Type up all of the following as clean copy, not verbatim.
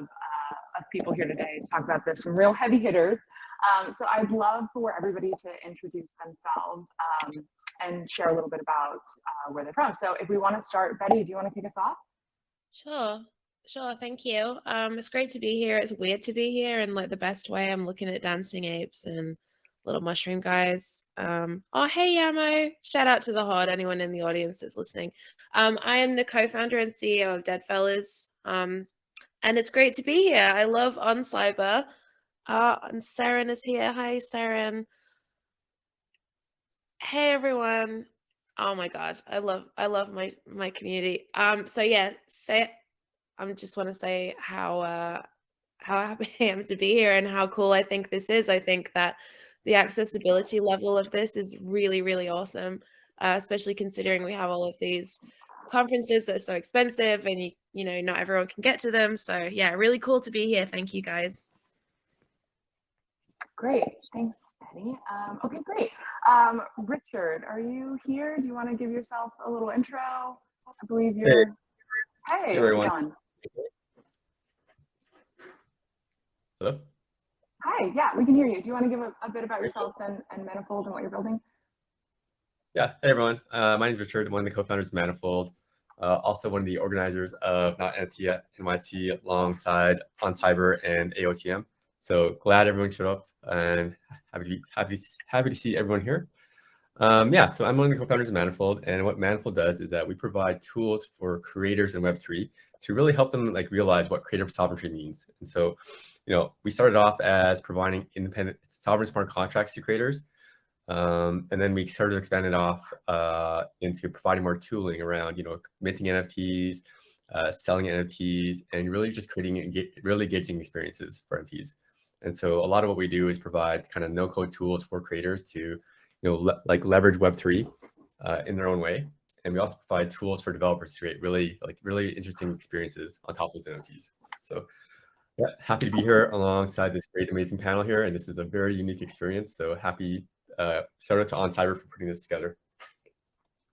of people here today to talk about this, some real heavy hitters. So I'd love for everybody to introduce themselves and share a little bit about where they're from. So if we want to start, Betty, do you want to kick us off? Sure. Thank you. It's great to be here. It's weird to be here in like the best way. I'm looking at dancing apes and little mushroom guys. Oh, hey, Yamo. Shout out to the Horde, anyone in the audience that's listening. I am the co-founder and CEO of Deadfellaz. And it's great to be here. I love oncyber. And Saren is here. Hi, Saren. Hey, everyone. Oh my God. I love my community. So yeah, I just want to say how happy I am to be here and how cool I think this is. I think that the accessibility level of this is really, really awesome, especially considering we have all of these conferences that are so expensive and you know not everyone can get to them. So yeah, really cool to be here. Thank you guys. Great, thanks, Betty. Okay, great. Richard, are you here? Do you want to give yourself a little intro? I believe you're. Hey, everyone. how's it going? Hello? Hi, yeah, we can hear you. Do you want to give a bit about yourself and Manifold and what you're building? Yeah, hey everyone. My name is Richard. I'm one of the co-founders of Manifold. Also one of the organizers of NOT.NYC alongside oncyber and AOTM. So glad everyone showed up and happy to see everyone here. Yeah, so I'm one of the co-founders of Manifold, and what Manifold does is that we provide tools for creators in Web3 to really help them like realize what creative sovereignty means. And so, you know, we started off as providing independent sovereign smart contracts to creators, and then we started expanding off into providing more tooling around, you know, minting NFTs, selling NFTs, and really just creating really engaging experiences for NFTs. And so a lot of what we do is provide kind of no-code tools for creators to, you know, like leverage Web3 in their own way. And we also provide tools for developers to create really interesting experiences on top of those NFTs. So yeah, happy to be here alongside this great, amazing panel here. And this is a very unique experience. So happy, shout out to oncyber for putting this together.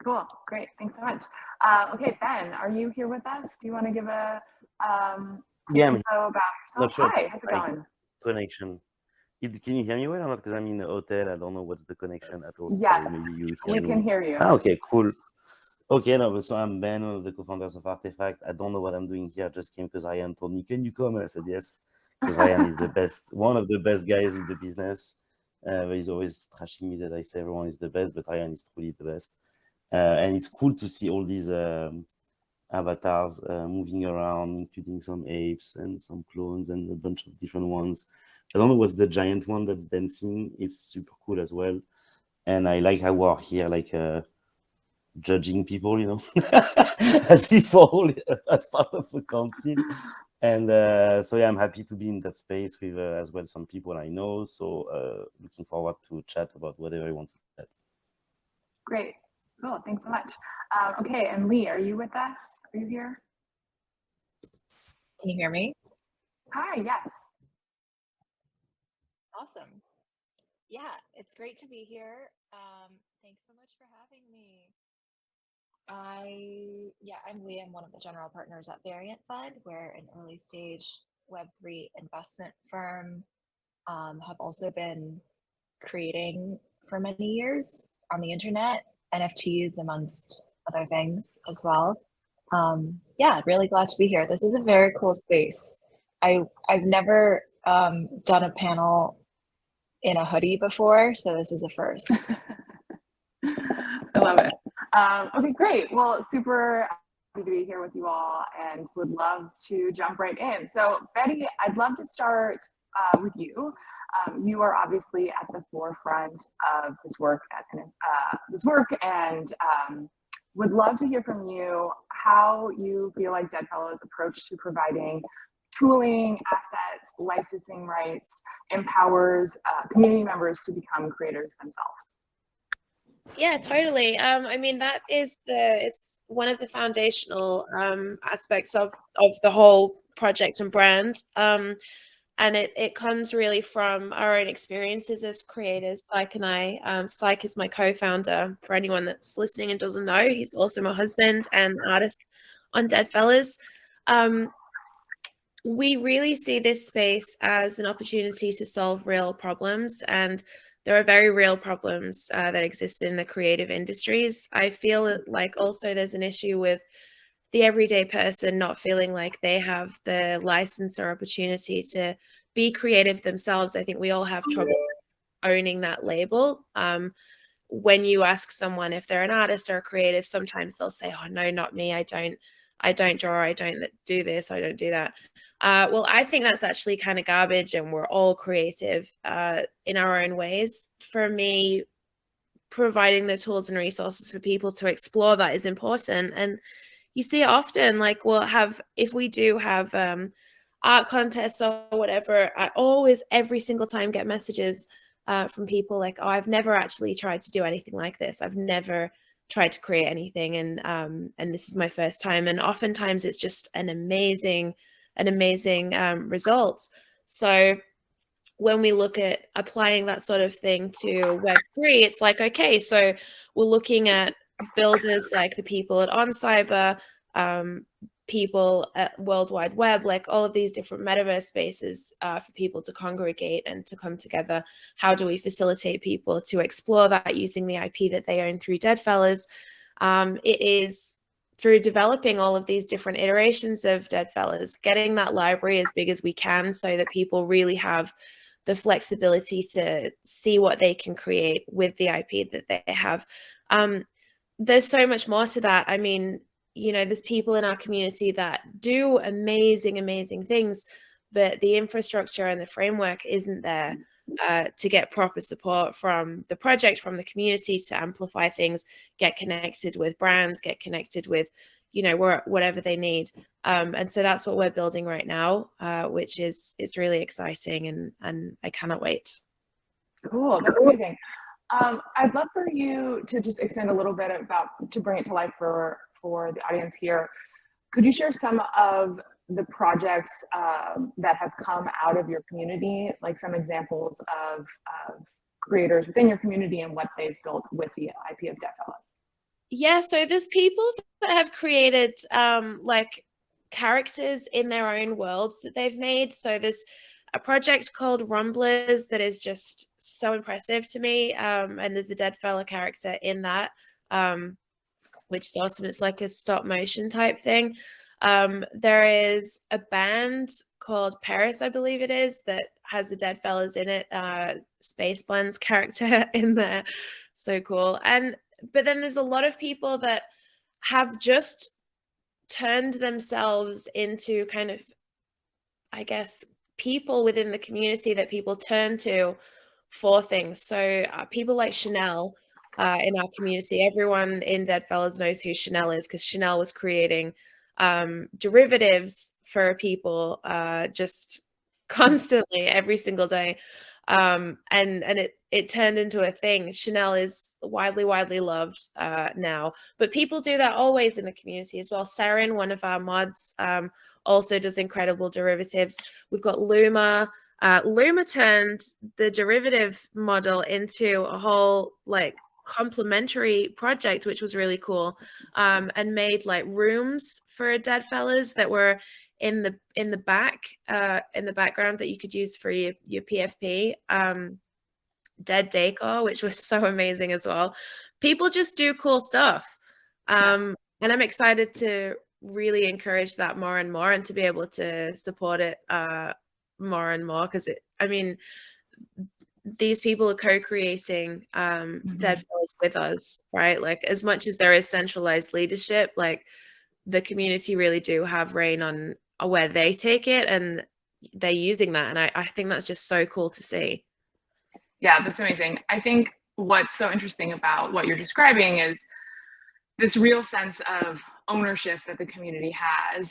Cool, great, thanks so much. Okay, Ben, are you here with us? Do you want to give a info about yourself? Sure. Hi, how's it going? Connection. Can you hear me well or not? Because I'm in the hotel. I don't know what's the connection at all. Yes, so maybe you we can hear you. Okay, cool. Okay, no, so I'm Ben, one of the co-founders of RTFKT. I don't know what I'm doing here. I just came because Ryan told me, can you come? And I said yes, because Ryan is the best, one of the best guys in the business. He's always trashing me that I say everyone is the best, but Ryan is truly the best. And it's cool to see all these avatars moving around, including some apes and some clones and a bunch of different ones. I don't know what's the giant one that's dancing. It's super cool as well. And I like how we're here, like judging people, you know, as if all as part of a council. And so yeah, I'm happy to be in that space with as well some people I know. So looking forward to chat about whatever I want to chat. Great, cool, thanks so much. Okay, and Lee, are you with us? Are you here? Can you hear me? Hi, yes. Awesome. Yeah, it's great to be here. Thanks so much for having me. I'm Lee. I'm one of the general partners at Variant Fund. We're an early stage Web3 investment firm. Have also been creating for many years on the internet, NFTs amongst other things as well. Yeah, really glad to be here. This is a very cool space. I've never done a panel in a hoodie before, so this is a first. I love it. Okay, great. Well, super happy to be here with you all and would love to jump right in. So Betty, I'd love to start with you. You are obviously at the forefront of this work and would love to hear from you how you feel like Deadfellaz' approach to providing tooling, assets, licensing rights empowers community members to become creators themselves. Yeah, totally. I mean, that is it's one of the foundational aspects of the whole project and brand. And it comes really from our own experiences as creators. Syke and I, Syke is my co-founder. For anyone that's listening and doesn't know, he's also my husband and artist on Deadfellaz. we really see this space as an opportunity to solve real problems, and there are very real problems that exist in the creative industries. I feel like also there's an issue with the everyday person not feeling like they have the license or opportunity to be creative themselves. I think we all have trouble owning that label. When you ask someone if they're an artist or a creative, sometimes they'll say, "Oh no, not me. I don't draw. I don't do this. I don't do that." Well, I think that's actually kind of garbage, and we're all creative in our own ways. For me, providing the tools and resources for people to explore that is important. And you see it often, like we'll have, if we do have art contests or whatever, I always, every single time, get messages from people like, "Oh, I've never actually tried to do anything like this. I've never tried to create anything, and this is my first time." And oftentimes it's just an amazing result. So when we look at applying that sort of thing to Web3, it's like, okay, so we're looking at builders like the people at oncyber, people at World Wide Web, like all of these different metaverse spaces for people to congregate and to come together. How do we facilitate people to explore that using the IP that they own through Deadfellaz? It is through developing all of these different iterations of Deadfellaz, getting that library as big as we can so that people really have the flexibility to see what they can create with the IP that they have. There's so much more to that. I mean, you know, there's people in our community that do amazing things, but the infrastructure and the framework isn't there to get proper support from the project, from the community, to amplify things, get connected with brands, get connected with, you know, whatever they need. And so that's what we're building right now, which is, it's really exciting, and I cannot wait. Cool, that's amazing. I'd love for you to just expand a little bit about, to bring it to life for the audience here. Could you share some of the projects that have come out of your community, like some examples of creators within your community and what they've built with the IP of Deadfellaz? Yeah, so there's people that have created like characters in their own worlds that they've made. So there's a project called Rumblers that is just so impressive to me. And there's a Deadfellaz character in that, which is awesome. It's like a stop motion type thing. There is a band called Paris, I believe it is, that has the Deadfellaz in it, Space Buns character in there. So cool. But then there's a lot of people that have just turned themselves into kind of, I guess, people within the community that people turn to for things. So people like Chanel in our community, everyone in Deadfellaz knows who Chanel is, because Chanel was creating derivatives for people just constantly every single day. And it turned into a thing. Chanel is widely loved now, but people do that always in the community as well. Saren, one of our mods, also does incredible derivatives. We've got Luma. Luma turned the derivative model into a whole like complementary project, which was really cool, and made like rooms for Deadfellaz that were in the background that you could use for your PFP. Dead Decor, which was so amazing as well. People just do cool stuff, and I'm excited to really encourage that more and more, and to be able to support it more and more, because I mean, these people are co-creating Deadfellaz with us, right? Like, as much as there is centralized leadership, like the community really do have reign on where they take it, and they're using that, and I think that's just so cool to see. Yeah, that's amazing. I think what's so interesting about what you're describing is this real sense of ownership that the community has,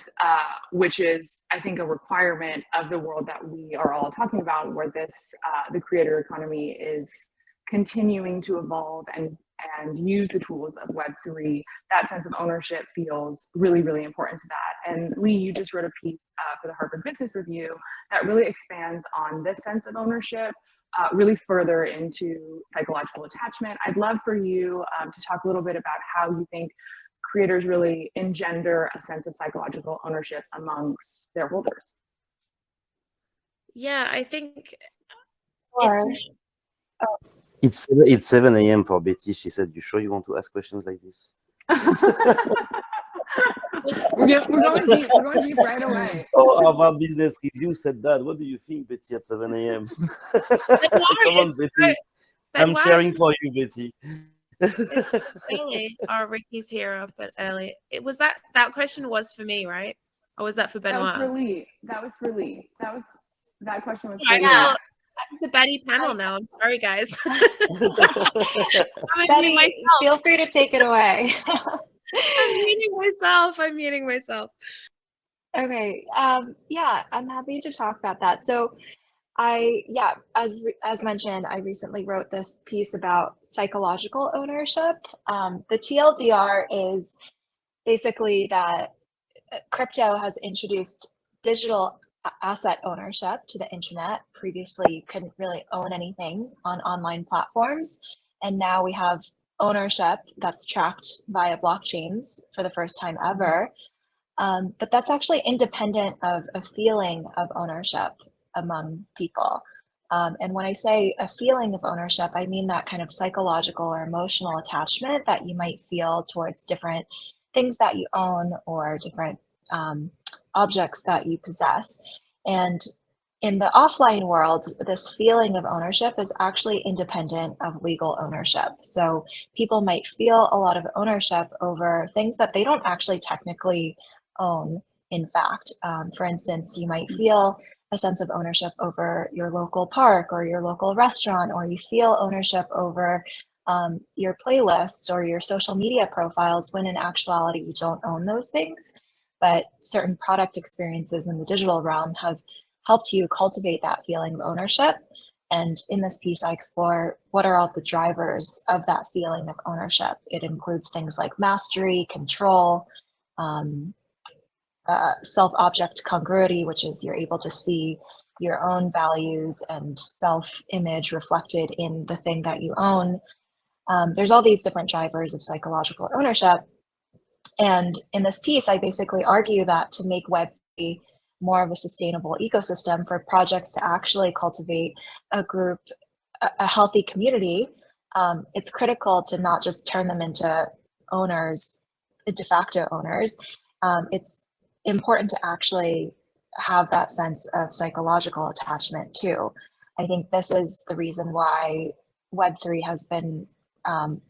which is, I think, a requirement of the world that we are all talking about, where this, the creator economy is continuing to evolve and use the tools of Web3. That sense of ownership feels really important to that. And Lee, you just wrote a piece for the Harvard Business Review that really expands on this sense of ownership, really further into psychological attachment. I'd love for you to talk a little bit about how you think creators really engender a sense of psychological ownership amongst their holders. Yeah, I think Or It's 7 a.m. for Betty. She said, "You sure you want to ask questions like this?" We're going deep. We're going deep right away. Oh, our business review said that. What do you think, Betty, at 7 a.m.? Come on, Betty. I'm cheering for you, Betty. It's early. Oh, Ricky's here up at early. It was that question was for me, right? Or was that for That was Benoit? for Lee. That question was for Right, Lee. well, the Betty panel now. I'm sorry, guys. I'm muting Betty, myself. feel free to take it away. I'm muting myself. Okay. Yeah, I'm happy to talk about that. So as mentioned, I recently wrote this piece about psychological ownership. The TLDR is basically that crypto has introduced digital asset ownership to the internet. Previously, you couldn't really own anything on online platforms. And now we have ownership that's tracked via blockchains for the first time ever. But that's actually independent of a feeling of ownership among people. And when I say a feeling of ownership, I mean that kind of psychological or emotional attachment that you might feel towards different things that you own or different objects that you possess. And in the offline world, this feeling of ownership is actually independent of legal ownership. So people might feel a lot of ownership over things that they don't actually technically own, in fact. For instance, you might feel a sense of ownership over your local park or your local restaurant, or you feel ownership over your playlists or your social media profiles, when in actuality you don't own those things. But certain product experiences in the digital realm have helped you cultivate that feeling of ownership. And in this piece, I explore what are all the drivers of that feeling of ownership. It includes things like mastery, control, self-object congruity, which is you're able to see your own values and self-image reflected in the thing that you own. There's all these different drivers of psychological ownership. And in this piece, I basically argue that to make Web3 more of a sustainable ecosystem for projects to actually cultivate a group, a healthy community, it's critical to not just turn them into owners, de facto owners. It's important to actually have that sense of psychological attachment too. I think this is the reason why Web3 has been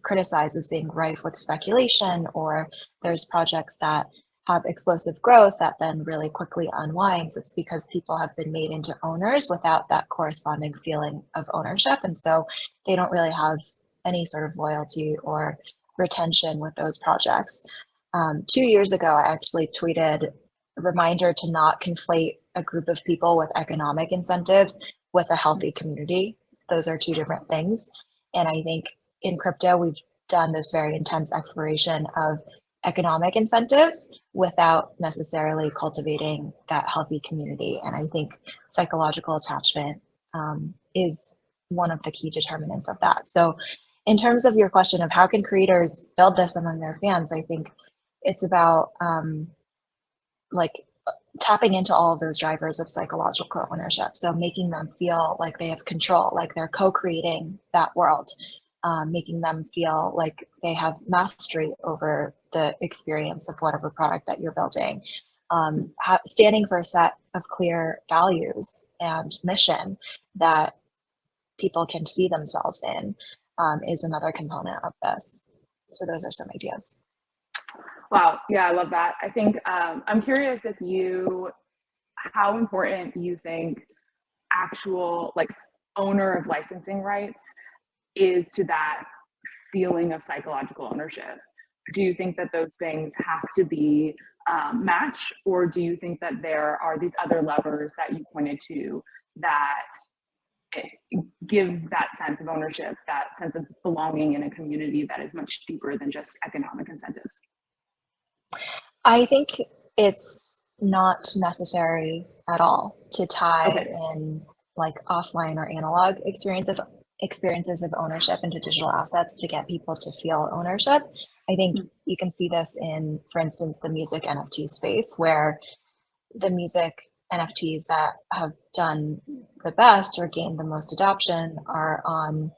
criticized as being rife with speculation, or there's projects that have explosive growth that then really quickly unwinds. It's because people have been made into owners without that corresponding feeling of ownership. And so they don't really have any sort of loyalty or retention with those projects. 2 years ago, I actually tweeted a reminder to not conflate a group of people with economic incentives with a healthy community. Those are two different things. And I think in crypto, we've done this very intense exploration of economic incentives without necessarily cultivating that healthy community. And I think psychological attachment is one of the key determinants of that. So in terms of your question of how can creators build this among their fans, I think it's about like tapping into all of those drivers of psychological ownership. So making them feel like they have control, like they're co-creating that world, making them feel like they have mastery over the experience of whatever product that you're building, standing for a set of clear values and mission that people can see themselves in is another component of this. So those are some ideas. Wow. Yeah, I love that. I think I'm curious how important you think actual like owner of licensing rights is to that feeling of psychological ownership. Do you think that those things have to be matched, or do you think that there are these other levers that you pointed to that give that sense of ownership, that sense of belonging in a community that is much deeper than just economic incentives? I think it's not necessary at all to tie in like offline or analog experiences of ownership into digital assets to get people to feel ownership. I think you can see this in, for instance, the music NFT space, where the music NFTs that have done the best or gained the most adoption are on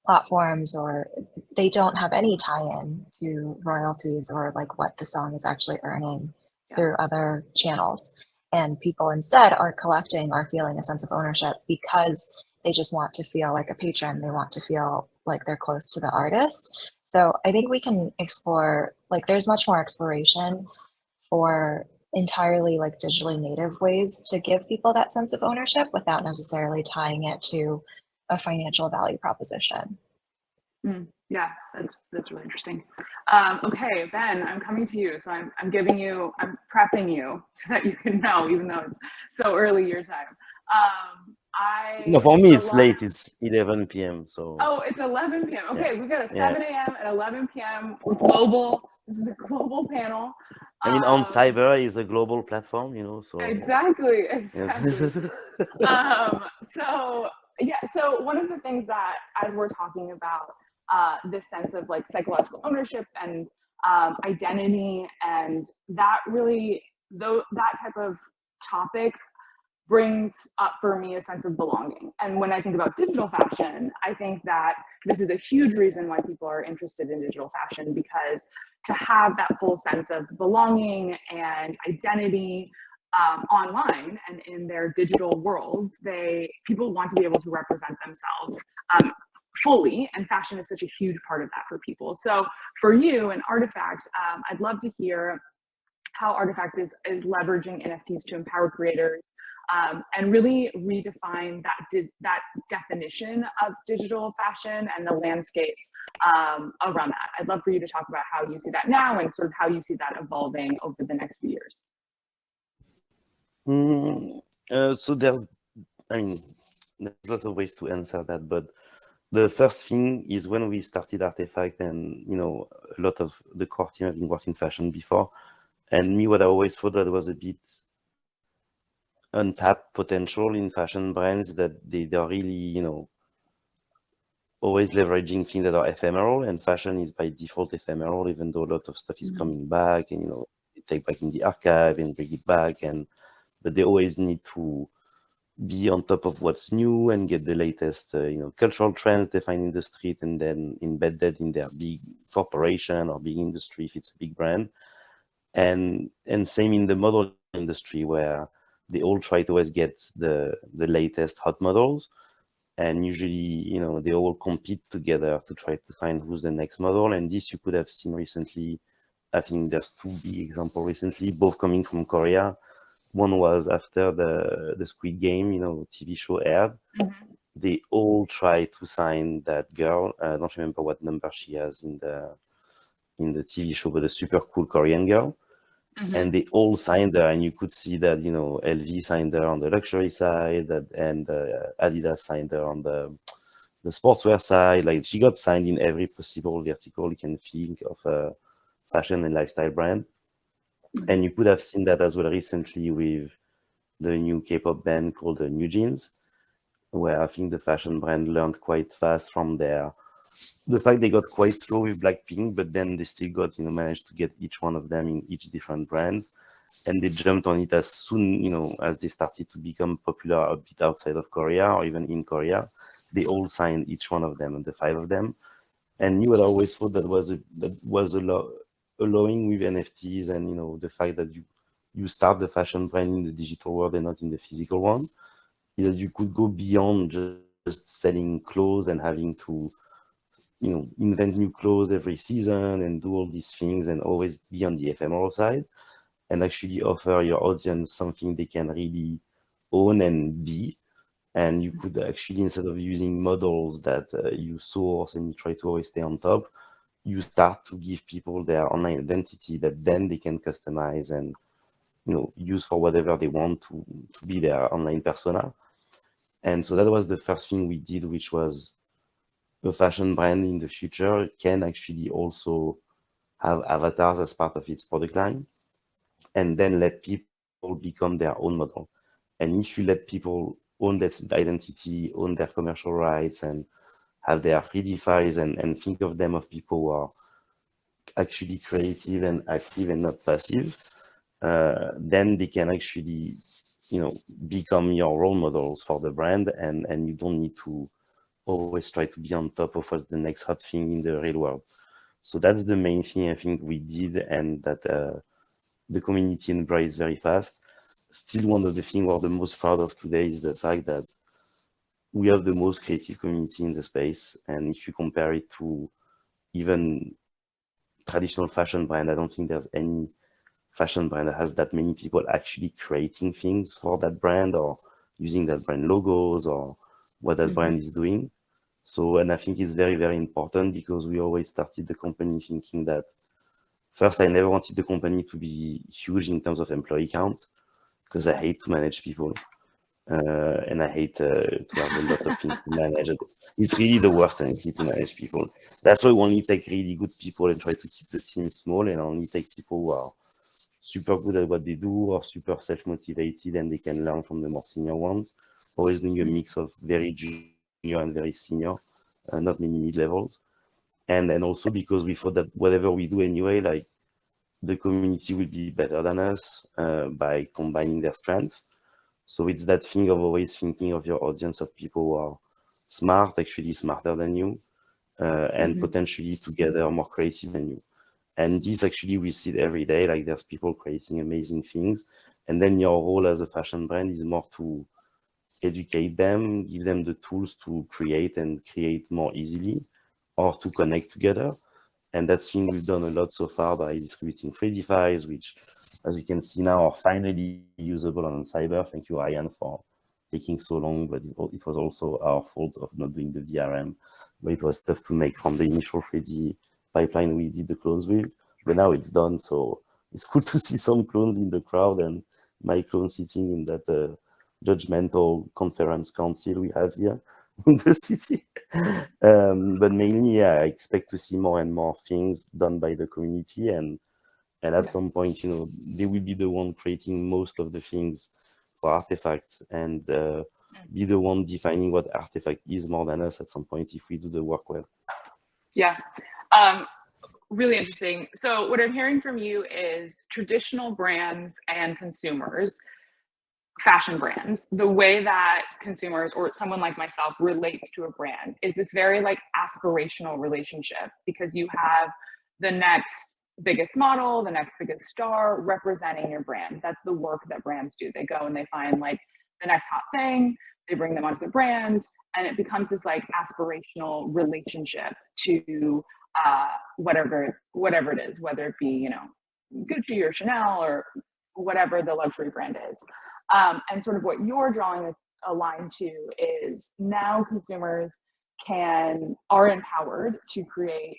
platforms, or they don't have any tie-in to royalties or like what the song is actually earning through other channels. And people instead are collecting or feeling a sense of ownership because they just want to feel like a patron. They want to feel like they're close to the artist. So I think we can explore, like there's much more exploration for entirely like digitally native ways to give people that sense of ownership without necessarily tying it to a financial value proposition. Yeah, that's really interesting. Okay, Ben, I'm coming to you. So I'm prepping you so that you can know, even though it's so early your time. No, for me it's late. It's 11 p.m. So. Oh, it's 11 p.m. Okay, Yeah. we've got a 7 a.m. and 11 p.m. Global. This is a global panel. I mean, oncyber is a global platform, you know. So. Exactly. Yes. So yeah. So one of the things that, as we're talking about this sense of like psychological ownership and identity, and that really, though, that type of topic brings up for me a sense of belonging. And when I think about digital fashion, I think that this is a huge reason why people are interested in digital fashion, because to have that full sense of belonging and identity online and in their digital worlds, people want to be able to represent themselves fully, and fashion is such a huge part of that for people. So for you and Artifact, I'd love to hear how Artifact is leveraging NFTs to empower creators and really redefine that definition of digital fashion and the landscape around that. I'd love for you to talk about how you see that now and sort of how you see that evolving over the next few years. So there's lots of ways to answer that, but the first thing is when we started Artifact, and a lot of the core team have been working in fashion before, and me, what I always thought that was a bit untapped potential in fashion brands, that they're really, always leveraging things that are ephemeral, and fashion is by default ephemeral, even though a lot of stuff is coming back, and they take back in the archive and bring it back, but they always need to be on top of what's new and get the latest, cultural trends they find in the street, and then embed that in their big corporation or big industry if it's a big brand. And same in the model industry, where they all try to always get the latest hot models, and usually they all compete together to try to find who's the next model. And this you could have seen recently. I think there's two big examples recently, both coming from Korea. One was after the Squid Game TV show aired. They all tried to sign that girl. I don't remember what number she has in the TV show, but a super cool Korean girl. And they all signed her, and you could see that LV signed her on the luxury side, and Adidas signed her on the sportswear side. Like, she got signed in every possible vertical you can think of a fashion and lifestyle brand. And you could have seen that as well recently with the new K-pop band called New Jeans, where I think the fashion brand learned quite fast from the fact they got quite slow with Blackpink, but then they still got, managed to get each one of them in each different brand. And they jumped on it as soon, as they started to become popular a bit outside of Korea or even in Korea. They all signed each one of them, and the 5 of them. And you had always thought that was allowing with NFTs and, the fact that you start the fashion brand in the digital world and not in the physical one, is that you could go beyond just selling clothes and having to invent new clothes every season and do all these things and always be on the ephemeral side, and actually offer your audience something they can really own and be. And you could actually, instead of using models that you source and you try to always stay on top, you start to give people their online identity that then they can customize and use for whatever they want to be their online persona. And so that was the first thing we did, which was a fashion brand in the future can actually also have avatars as part of its product line, and then let people become their own model. And if you let people own that identity, own their commercial rights, and have their 3D files, and think of them of people who are actually creative and active and not passive, then they can actually become your role models for the brand, and you don't need to always try to be on top of what's the next hot thing in the real world. So that's the main thing I think we did, and that the community embraced very fast. Still, one of the things we're the most proud of today is the fact that we have the most creative community in the space. And if you compare it to even traditional fashion brand, I don't think there's any fashion brand that has that many people actually creating things for that brand or using that brand logos or what that brand is doing. So, and I think it's very, very important, because we always started the company thinking that first, I never wanted the company to be huge in terms of employee count, because I hate to manage people. And I hate to have a lot of things to manage. It's really the worst thing to manage people. That's why we only take really good people and try to keep the team small, and only take people who are super good at what they do or super self-motivated and they can learn from the more senior ones. Always doing a mix of very junior and very senior, not many mid-levels. And then also because we thought that whatever we do anyway, like the community will be better than us by combining their strengths. So it's that thing of always thinking of your audience of people who are smart, actually smarter than you, and potentially together more creative than you. And this actually we see it every day, like there's people creating amazing things. And then your role as a fashion brand is more to educate them, give them the tools to create and create more easily, or to connect together. And that's thing we've done a lot so far by distributing 3D files, which, as you can see now, are finally usable on oncyber. Thank you, Ryan, for taking so long, but it was also our fault of not doing the VRM, but it was tough to make from the initial 3D pipeline we did the clones with. But now it's done, so it's cool to see some clones in the crowd and my clone sitting in that judgmental conference council we have here in the city. But mainly, yeah, I expect to see more and more things done by the community, and at some point, they will be the one creating most of the things for Artifact, and be the one defining what Artifact is more than us at some point if we do the work well. Yeah. Really interesting. So what I'm hearing from you is traditional brands and consumers, fashion brands, the way that consumers or someone like myself relates to a brand is this very like aspirational relationship, because you have the next biggest model, the next biggest star representing your brand. That's the work that brands do. They go and they find like the next hot thing, they bring them onto the brand, and it becomes this like aspirational relationship to whatever it is, whether it be, Gucci or Chanel or whatever the luxury brand is. And sort of what you're drawing a line to is now consumers are empowered to create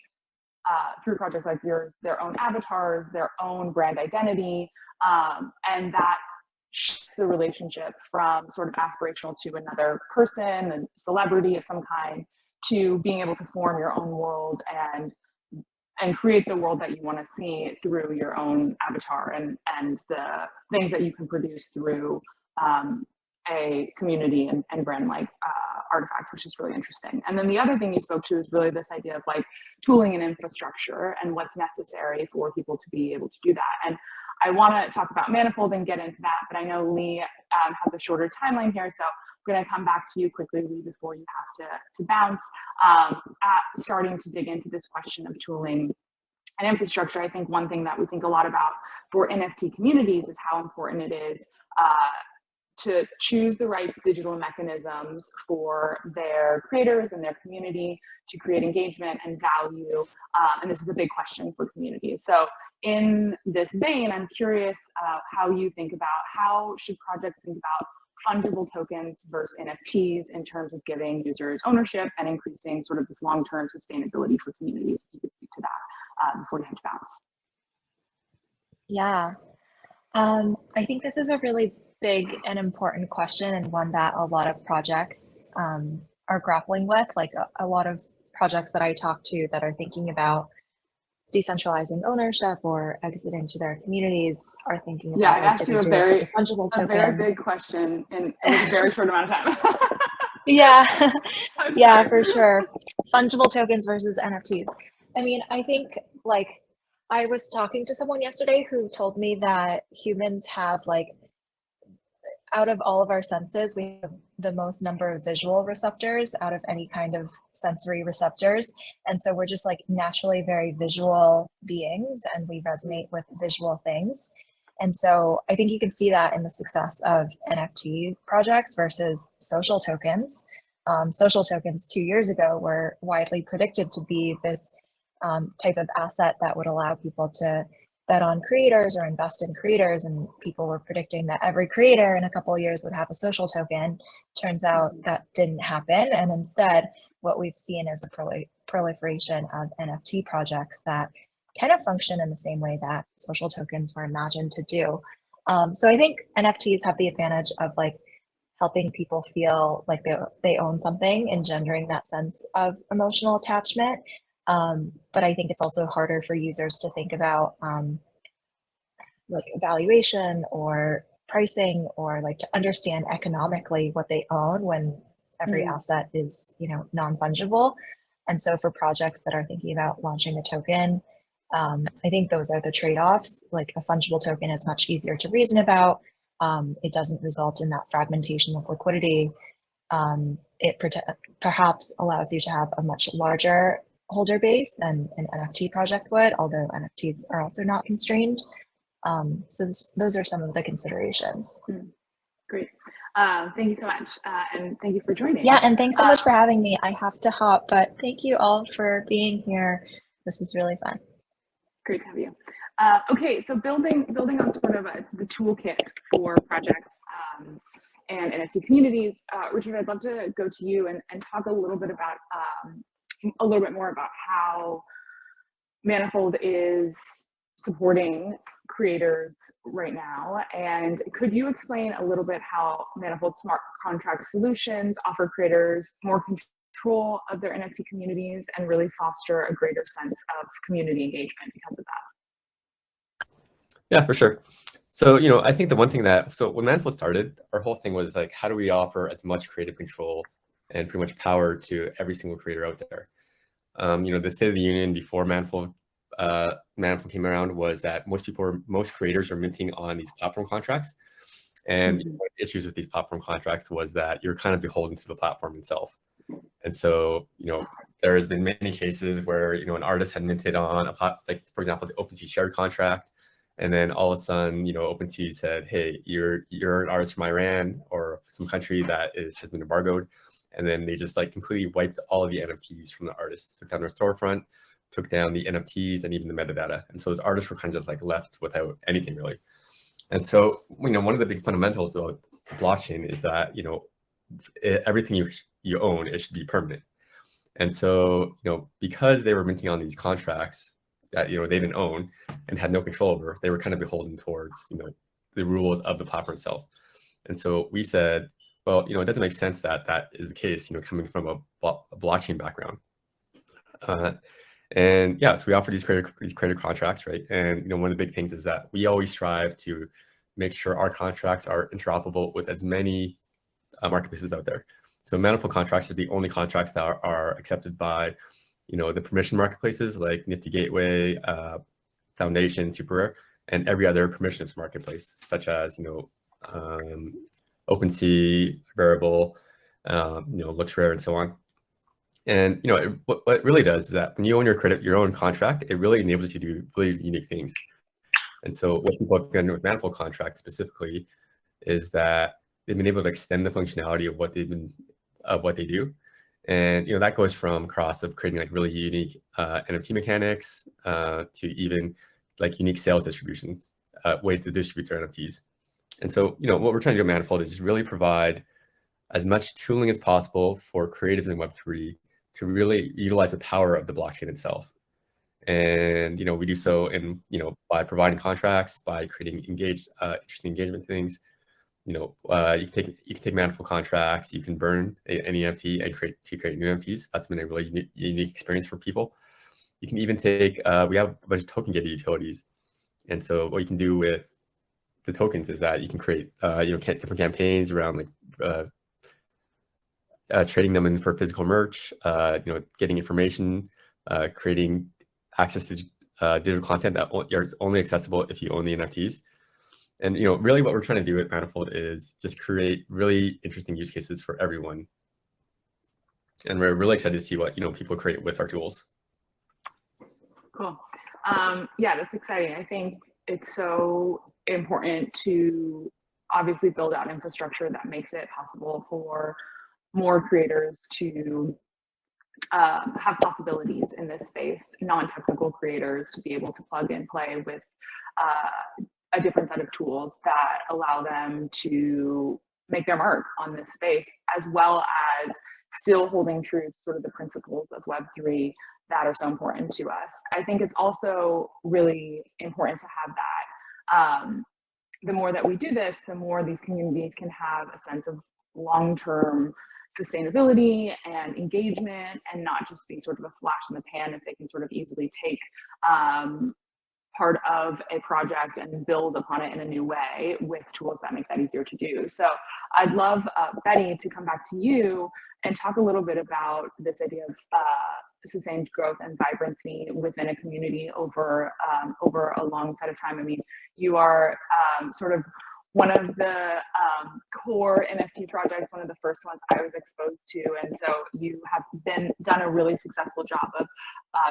through projects like yours, their own avatars, their own brand identity, and that shifts the relationship from sort of aspirational to another person, a celebrity of some kind, to being able to form your own world and create the world that you want to see through your own avatar and the things that you can produce through a community and brand like Artifact, which is really interesting. And then the other thing you spoke to is really this idea of like tooling and infrastructure and what's necessary for people to be able to do that. And I want to talk about Manifold and get into that, but I know Lee has a shorter timeline here, so I'm going to come back to you quickly, Lee, before you have to bounce. Starting to dig into this question of tooling and infrastructure, I think one thing that we think a lot about for NFT communities is how important it is to choose the right digital mechanisms for their creators and their community to create engagement and value. And this is a big question for communities. So in this vein, I'm curious how you think about how should projects think about fungible tokens versus NFTs in terms of giving users ownership and increasing sort of this long-term sustainability for communities. If you could speak to that before you have to bounce. Yeah, I think this is a really big and important question, and one that a lot of projects are grappling with. Like a lot of projects that I talk to that are thinking about decentralizing ownership or exiting to their communities are thinking about, I asked you a very fungible token. Very big question in a very short amount of time. Yeah, yeah, for sure. Fungible tokens versus NFTs. I mean, I think like I was talking to someone yesterday who told me that humans have like out of all of our senses, we have the most number of visual receptors out of any kind of sensory receptors. And so we're just like naturally very visual beings, and we resonate with visual things. And so I think you can see that in the success of NFT projects versus social tokens. Social tokens 2 years ago were widely predicted to be this type of asset that would allow people to bet on creators or invest in creators, and people were predicting that every creator in a couple of years would have a social token. Turns out that didn't happen, and instead what we've seen is a proliferation of NFT projects that kind of function in the same way that social tokens were imagined to do. So I think NFTs have the advantage of like helping people feel like they own something, engendering that sense of emotional attachment. But I think it's also harder for users to think about like valuation or pricing, or like to understand economically what they own when every asset is, you know, non-fungible. And so for projects that are thinking about launching a token, I think those are the trade-offs. Like a fungible token is much easier to reason about. It doesn't result in that fragmentation of liquidity. It perhaps allows you to have a much larger holder base than an NFT project would, although NFTs are also not constrained. So those are some of the considerations. Great. Thank you so much. And thank you for joining. Yeah, and thanks so much for having me. I have to hop, but thank you all for being here. This was really fun. Great to have you. Okay, so building on sort of the toolkit for projects and NFT communities, Richard, I'd love to go to you and talk a little bit about a little bit more about how Manifold is supporting creators right now. And could you explain a little bit how Manifold smart contract solutions offer creators more control of their NFT communities and really foster a greater sense of community engagement because of that? Yeah, for sure. So, you know, I think the one thing that, so when Manifold started, our whole thing was like, how do we offer as much creative control and pretty much power to every single creator out there? You know, the State of the Union before Manifold came around was that most creators are minting on these platform contracts. And one of the issues with these platform contracts was that you're kind of beholden to the platform itself. And so, you know, there has been many cases where, you know, an artist had minted on like, for example, the OpenSea shared contract. And then all of a sudden, you know, OpenSea said, hey, you're an artist from Iran or some country that has been embargoed. And then they just like completely wiped all of the NFTs from the artists, took down their storefront, took down the NFTs and even the metadata. And so those artists were kind of just like left without anything really. And so, you know, one of the big fundamentals of blockchain is that, you know, everything you own, it should be permanent. And so, you know, because they were minting on these contracts that, you know, they didn't own and had no control over, they were kind of beholden towards, you know, the rules of the platform itself. And so we said, well, you know, it doesn't make sense that that is the case, you know, coming from a blockchain background. And yeah, so we offer these creator contracts, right? And, you know, one of the big things is that we always strive to make sure our contracts are interoperable with as many marketplaces out there. So Manifold contracts are the only contracts that are accepted by, you know, the permission marketplaces like Nifty Gateway, Foundation, SuperRare, and every other permissionless marketplace, such as, you know, OpenSea, Variable, you know, LooksRare, and so on. And, you know, what it really does is that when you own your own contract, it really enables you to do really unique things. And so what people have done with Manifold contracts specifically is that they've been able to extend the functionality of what they do. And, you know, that goes from across of creating like really unique NFT mechanics to even like unique sales distributions, ways to distribute their NFTs. And so, you know, what we're trying to do at Manifold is just really provide as much tooling as possible for creatives in Web3 to really utilize the power of the blockchain itself. And, you know, we do so in, you know, by providing contracts, by creating interesting engagement things. You know, you can take Manifold contracts, you can burn any NFT and create new NFTs. That's been a really unique experience for people. You can even take, we have a bunch of token gated utilities. And so what you can do with the tokens is that you can create, you know, different campaigns around like trading them in for physical merch, you know, getting information, creating access to digital content that is only accessible if you own the NFTs. And really what we're trying to do at Manifold is just create really interesting use cases for everyone. And we're really excited to see what people create with our tools. Cool. Yeah, that's exciting. I think it's so important to obviously build out infrastructure that makes it possible for more creators to have possibilities in this space, non-technical creators to be able to plug and play with a different set of tools that allow them to make their mark on this space, as well as still holding true to sort of the principles of Web3 that are so important to us. I think it's also really important to have that. The more that we do this, the more these communities can have a sense of long-term sustainability and engagement, and not just be sort of a flash in the pan if they can sort of easily take part of a project and build upon it in a new way with tools that make that easier to do. So I'd love, Betty, to come back to you and talk a little bit about this idea of sustained growth and vibrancy within a community over a long set of time. I mean, you are sort of one of the core NFT projects, one of the first ones I was exposed to. And so you have done a really successful job of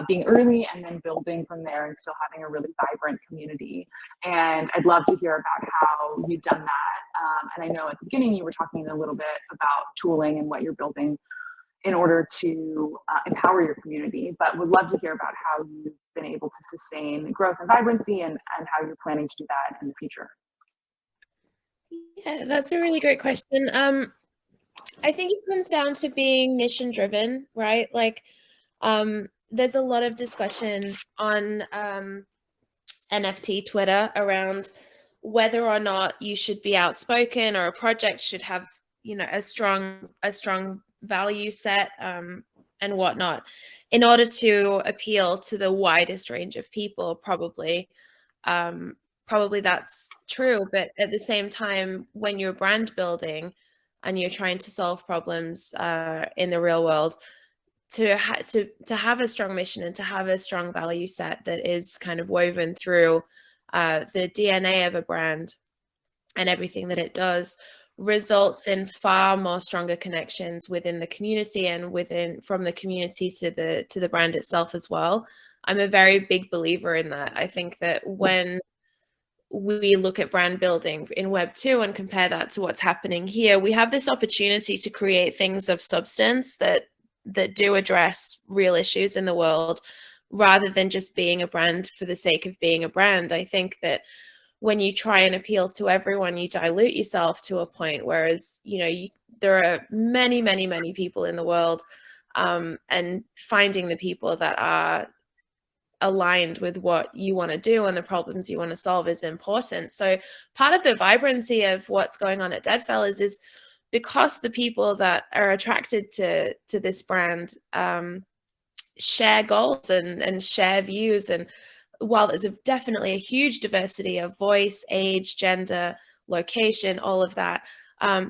being early and then building from there and still having a really vibrant community. And I'd love to hear about how you've done that. And I know at the beginning you were talking a little bit about tooling and what you're building in order to empower your community, but would love to hear about how you've been able to sustain growth and vibrancy and how you're planning to do that in the future. Yeah, that's a really great question. I think it comes down to being mission driven, right? Like, there's a lot of discussion on NFT Twitter around whether or not you should be outspoken or a project should have, a strong value set and whatnot in order to appeal to the widest range of people. Probably that's true, but at the same time, when you're brand building and you're trying to solve problems in the real world, to have a strong mission and to have a strong value set that is kind of woven through the DNA of a brand and everything that it does, results in far more stronger connections within the community and from the community to the brand itself as well. I'm a very big believer in that. I think that when we look at brand building in Web 2 and compare that to what's happening here, we have this opportunity to create things of substance that do address real issues in the world, rather than just being a brand for the sake of being a brand. I think that when you try and appeal to everyone, you dilute yourself to a point, whereas, there are many, many, many people in the world, and finding the people that are aligned with what you want to do and the problems you want to solve is important. So part of the vibrancy of what's going on at Deadfellaz is because the people that are attracted to this brand share goals and share views. And while there's definitely a huge diversity of voice, age, gender, location, all of that,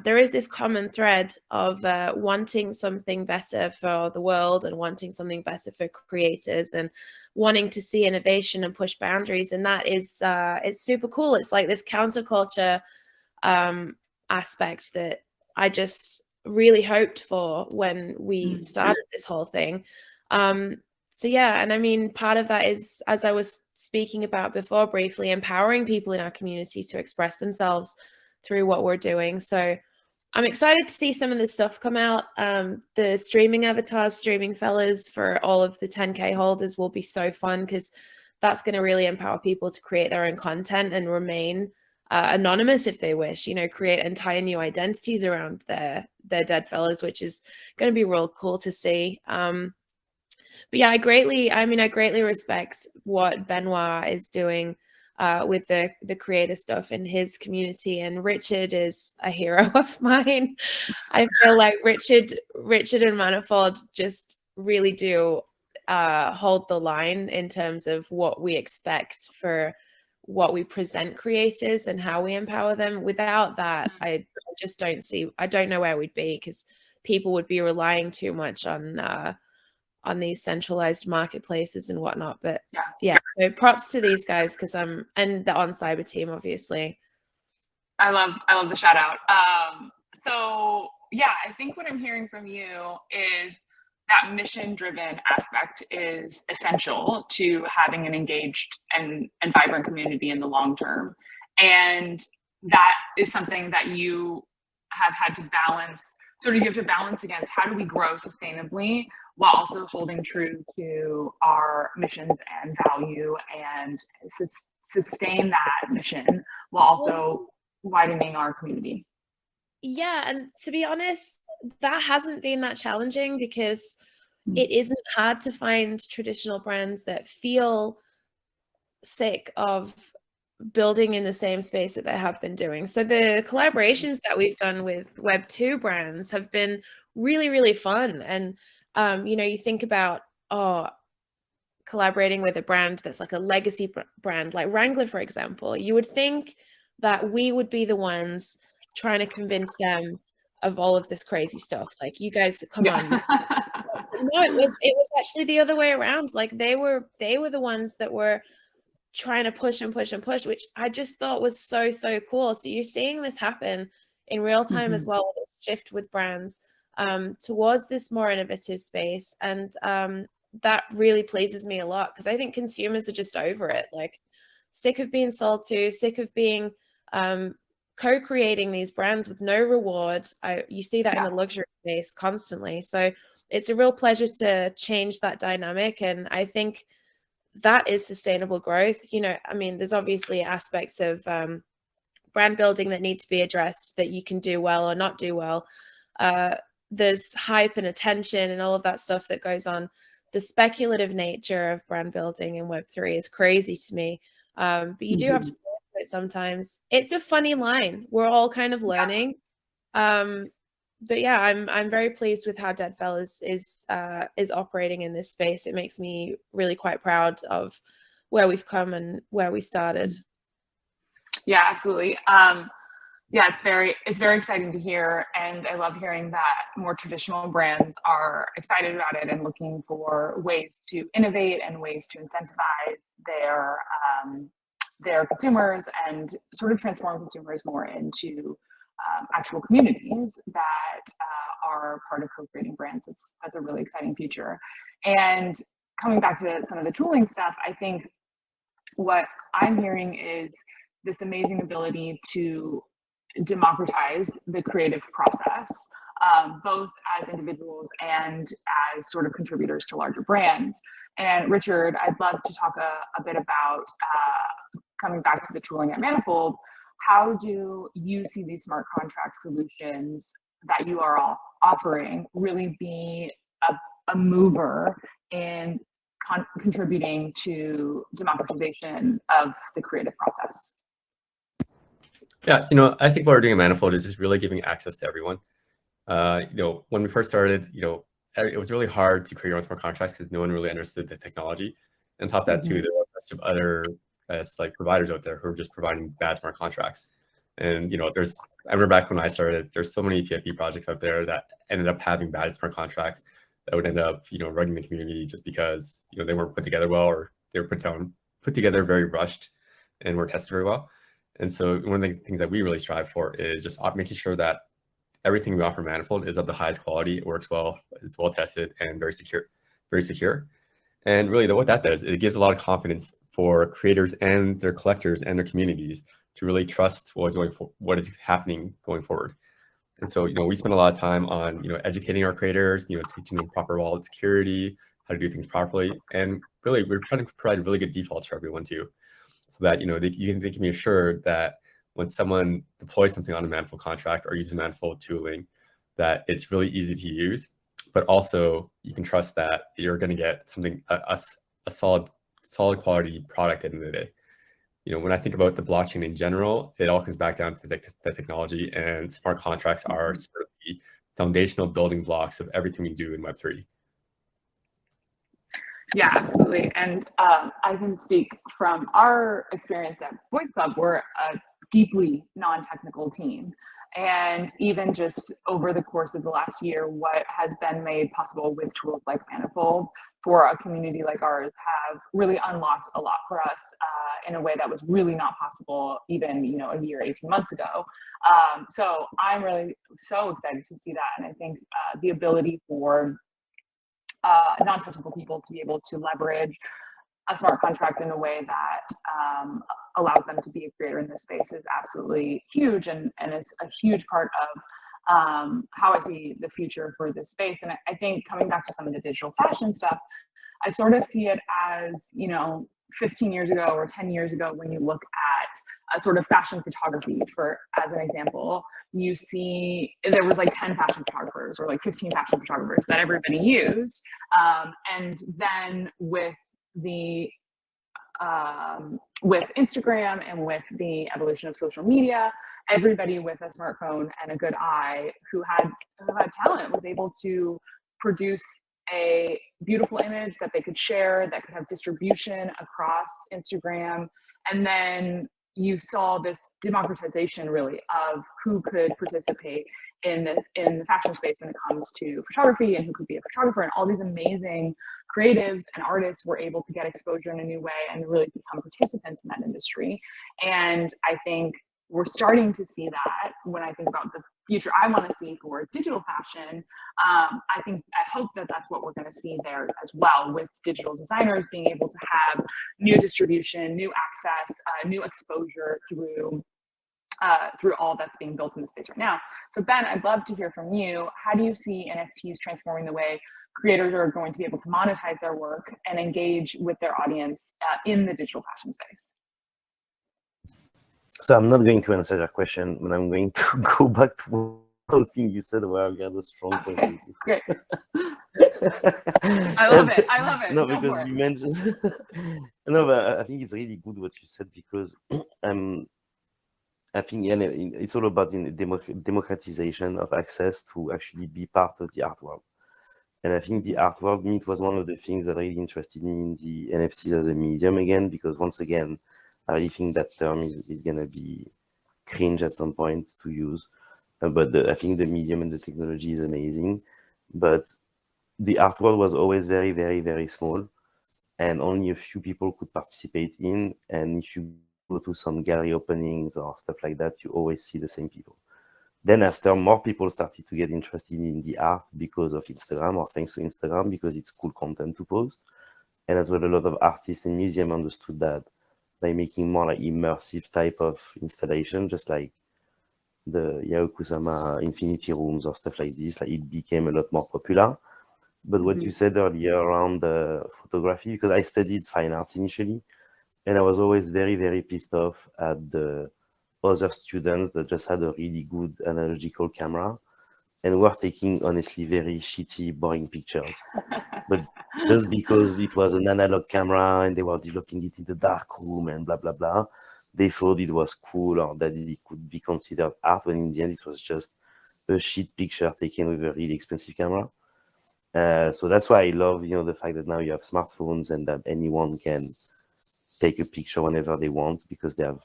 there is this common thread of wanting something better for the world and wanting something better for creators and wanting to see innovation and push boundaries. And that is it's super cool. It's like this counterculture aspect that I just really hoped for when we started this whole thing. So yeah, and I mean, part of that is, as I was speaking about before briefly, empowering people in our community to express themselves through what we're doing. So I'm excited to see some of this stuff come out. The streaming avatars, streaming fellas for all of the 10K holders will be so fun, because that's going to really empower people to create their own content and remain anonymous if they wish, create entire new identities around their Deadfellaz, which is going to be real cool to see. But yeah, I greatly respect what Benoit is doing with the creator stuff in his community, and Richard is a hero of mine. I feel like Richard and Manifold just really do hold the line in terms of what we expect for what we present creators and how we empower them. Without that, I don't know where we'd be, because people would be relying too much on these centralized marketplaces and whatnot. But yeah, so props to these guys, and the oncyber team, obviously. love the shout out. So yeah, I think what I'm hearing from you is that mission driven aspect is essential to having an engaged and vibrant community in the long term. And that is something that you have had to balance, sort of you have to balance against how do we grow sustainably while also holding true to our missions and value and sustain that mission while also widening our community. Yeah, and to be honest, that hasn't been that challenging because it isn't hard to find traditional brands that feel sick of building in the same space that they have been doing. So the collaborations that we've done with Web 2 brands have been really, really fun. And, you know, you think about, collaborating with a brand that's like a legacy brand, like Wrangler, for example, you would think that we would be the ones trying to convince them of all of this crazy stuff. Like, you guys, come on. No, it was actually the other way around. Like, they were the ones that were trying to push and push and push, which I just thought was so, so cool. So you're seeing this happen in real time as well, with a shift with brands towards this more innovative space. And that really pleases me a lot, because I think consumers are just over it, like sick of being sold to, sick of being co-creating these brands with no reward. You see that in the luxury space constantly. So it's a real pleasure to change that dynamic. And I think that is sustainable growth. You know, I mean, there's obviously aspects of brand building that need to be addressed that you can do well or not do well. There's hype and attention and all of that stuff that goes on. The speculative nature of brand building in Web3 is crazy to me. But you do have to play with it sometimes. It's a funny line. We're all kind of learning. But yeah, I'm very pleased with how Deadfellaz is operating in this space. It makes me really quite proud of where we've come and where we started. Yeah, absolutely. Yeah, it's very exciting to hear, and I love hearing that more traditional brands are excited about it and looking for ways to innovate and ways to incentivize their consumers and sort of transform consumers more into actual communities that are part of co-creating brands. That's a really exciting future. And coming back to some of the tooling stuff, I think what I'm hearing is this amazing ability to democratize the creative process, both as individuals and as sort of contributors to larger brands. And Richard, I'd love to talk a bit about, coming back to the tooling at Manifold, how do you see these smart contract solutions that you are all offering really be a mover in contributing to democratization of the creative process? Yeah, you know, I think what we're doing at Manifold is just really giving access to everyone. You know, when we first started, you know, it was really hard to create your own smart contracts because no one really understood the technology. And on top of that too, there were a bunch of other like providers out there who are just providing bad smart contracts. And you know, I remember back when I started, there's so many PFP projects out there that ended up having bad smart contracts that would end up, you know, running the community just because, you know, they weren't put together well, or they were put together very rushed and weren't tested very well. And so one of the things that we really strive for is just making sure that everything we offer Manifold is of the highest quality, it works well, it's well tested, and very secure, very secure. And really, what that does, it gives a lot of confidence for creators and their collectors and their communities to really trust what is happening going forward. And so, you know, we spend a lot of time on, you know, educating our creators, you know, teaching them proper wallet security, how to do things properly, and really, we're trying to provide really good defaults for everyone too, so that, you know, they can be assured that when someone deploys something on a Manifold contract or uses Manifold tooling, that it's really easy to use, but also you can trust that you're going to get something, a solid quality foundation at the end of the day. You know, when I think about the blockchain in general, it all comes back down to the technology, and smart contracts are sort of the foundational building blocks of everything we do in Web3. Yeah, absolutely. And I can speak from our experience at Boys Club. We're a deeply non-technical team. And even just over the course of the last year, what has been made possible with tools like Manifold for a community like ours have really unlocked a lot for us in a way that was really not possible even, you know, a year, 18 months ago. So I'm really so excited to see that. And I think the ability for non-technical people to be able to leverage a smart contract in a way that allows them to be a creator in this space is absolutely huge, and is a huge part of how I see the future for this space. And I think coming back to some of the digital fashion stuff, I sort of see it as, you know, 15 years ago or 10 years ago, when you look at a sort of fashion photography, for as an example, you see there was like 10 fashion photographers or like 15 fashion photographers that everybody used. And then with Instagram and with the evolution of social media, everybody with a smartphone and a good eye who had talent was able to produce a beautiful image that they could share, that could have distribution across Instagram. And then you saw this democratization really of who could participate in the fashion space when it comes to photography, and who could be a photographer, and all these amazing creatives and artists were able to get exposure in a new way and really become participants in that industry. And I think we're starting to see that when I think about the future I want to see for digital fashion. I hope that that's what we're going to see there as well, with digital designers being able to have new distribution, new access, new exposure through all that's being built in the space right now. So Ben, I'd love to hear from you. How do you see NFTs transforming the way creators are going to be able to monetize their work and engage with their audience in the digital fashion space? So I'm not going to answer your question, but I'm going to go back to one thing you said where I got a strong point. Okay, great. I love it. I love it. No, Go for because it. you mentioned. No, but I think it's really good what you said, because I think it's all about democratization of access to actually be part of the art world. And I think the art world, it was one of the things that really interested me in the NFTs as a medium again, because once again, I really think that term is going to be cringe at some point to use. But I think the medium and the technology is amazing. But the art world was always very, very, very small, and only a few people could participate in. And if you go to some gallery openings or stuff like that, you always see the same people. Then after, more people started to get interested in the art because of Instagram, or thanks to Instagram, because it's cool content to post. And as well, a lot of artists and museums understood that by making more like immersive type of installation, just like the Yao Kusama infinity rooms or stuff like this, like it became a lot more popular. But what you said earlier around the photography, because I studied fine arts initially, and I was always very, very pissed off at the other students that just had a really good analogical camera and were taking honestly very shitty, boring pictures. But just because it was an analog camera and they were developing it in the dark room and blah, blah, blah, they thought it was cool, or that it could be considered art, when in the end it was just a shit picture taken with a really expensive camera. So that's why I love, the fact that now you have smartphones and that anyone can take a picture whenever they want, because they have,